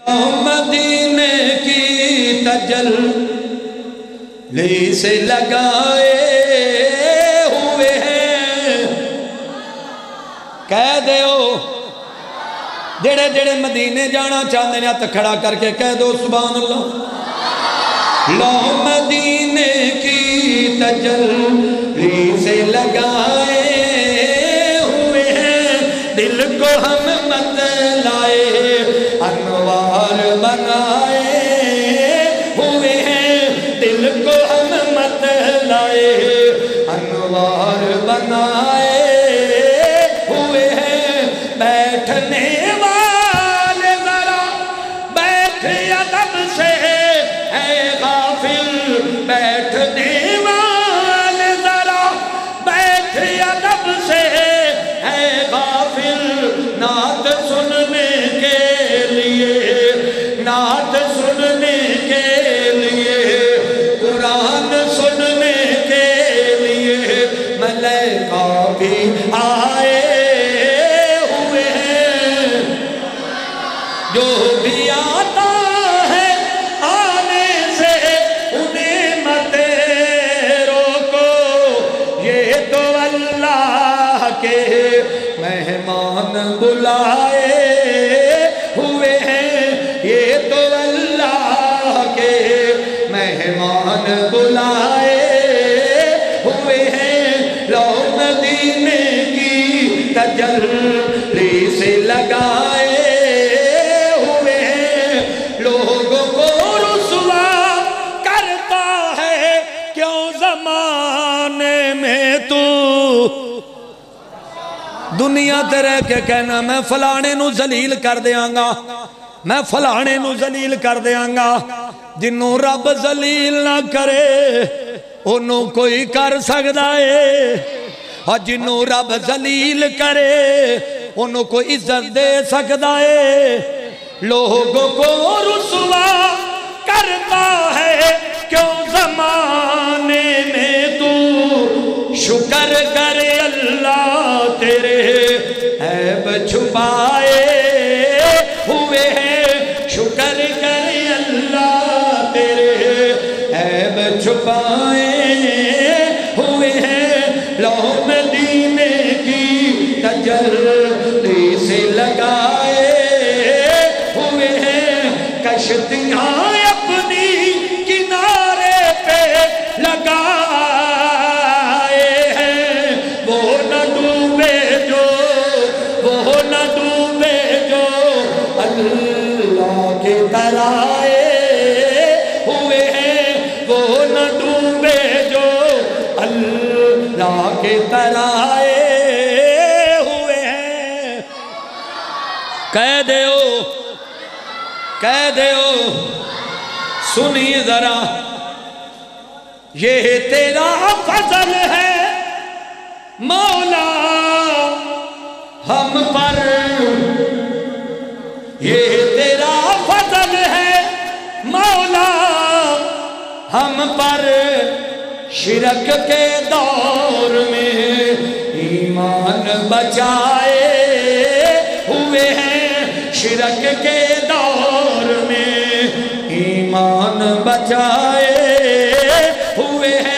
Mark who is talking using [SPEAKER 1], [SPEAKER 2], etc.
[SPEAKER 1] مدینے کی تجلی سے لگائے ہوئے ہیں، کہہ دے جڑے جڑے مدینے جانا چاہتے ہیں ہاتھ کھڑا کر کے کہہ دو سبحان اللہ۔ لو مدینے کی تجلی سے لگائے ہوئے ہیں، دل کو ہم مت لائے انوار بنائے ہوئے ہیں، دل کو ہم مت لائے انوار بنائے ہوئے ہیں۔ بیٹھنے والے ذرا بیٹھ ادب سے اے غافل، بیٹھنے والے ذرا بیٹھ ادب سے اے غافل، نعت سننے کے لیے، نعت سننے کے لیے، قرآن سننے کے لیے ملائکہ بھی آئے ہوئے ہیں۔ جو بھی آتا ہے آنے سے انہیں مت روکو، یہ تو اللہ کے مہمان بلائے ہوئے ہیں، یہ تو اللہ کے مہمان بلائے ہوئے ہیں۔ لو مدینے کی تجلی سے لگائے ہوئے ہیں، لوگوں کو رسوا کرتا ہے کیوں زمانے میں تو دنیا تے رہ کے کہنا میں فلانے نو ذلیل کر دیاں گا، میں فلانے نو ذلیل کر دیاں گا۔ جنوں رب ذلیل نہ کرے انہوں کوئی کر سکتا ہے، اور جنوں رب ذلیل کرے انہوں کوئی عزت دے سکتا ہے۔ لوگوں کو رسوا کرتا ہے کیوں زمانے میں تو شکر کرے اللہ تیرے عیب چھپائے ہوئے ہیں، شکر کرے اللہ تیرے عیب چھپائے ہوئے ہیں۔ لو مدینے کی تجلی سے لگائے ہوئے ہیں، کشتیاں اپنی کنارے پہ لگائے ہیں، وہ نہ ڈوبے جو، وہ نہ ڈوبے جو اللہ کے ترائے ہوئے ہیں، وہ نہ ڈوبے جو اللہ کے ترائے ہوئے ہیں۔ کہہ دیو سنیے ذرا، یہ تیرا فضل ہے مولا ہم پر، یہ تیرا فضل ہے مولا ہم پر، شرک کے دور میں ایمان بچائے ہوئے ہیں، شرک کے دور میں ایمان بچائے ہوئے ہیں۔